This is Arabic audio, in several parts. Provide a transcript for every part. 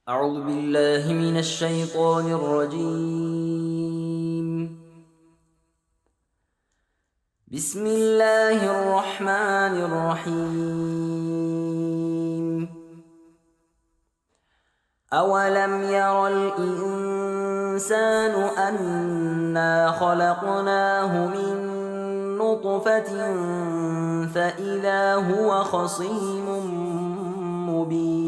أعوذ بالله من الشيطان الرجيم. بسم الله الرحمن الرحيم. أولم ير الإنسان أنا خلقناه من نطفة فإذا هو خصيم مبين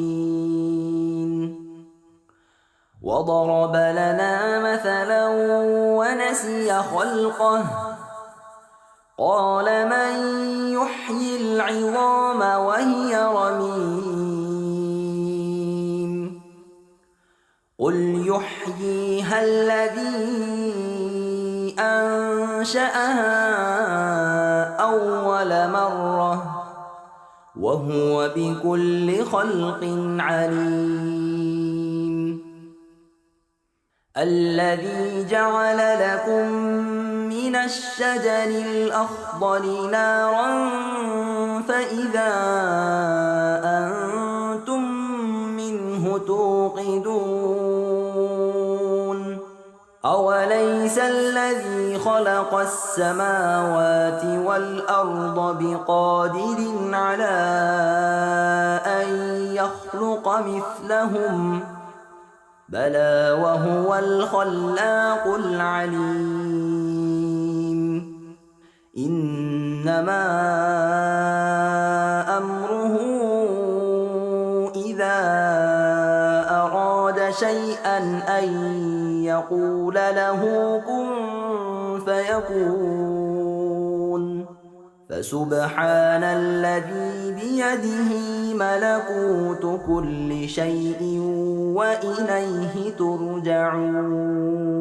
وضرب لنا مثلا ونسي خلقه قال من يحيي العظام وهي رميم قل يحييها الذي أنشأها أول مرة وهو بكل خلق عليم الذي جعل لكم من الشجر الأخضر نارا فإذا أنتم منه توقدون أوليس الذي خلق السماوات والأرض بقادر على أن يخلق مثلهم بلى وهو الخلاق العليم إنما أمره إذا أراد شيئا أن يقول له كن فيكون فسبحان الذي بيده ملكوت كل شيء وإليه ترجعون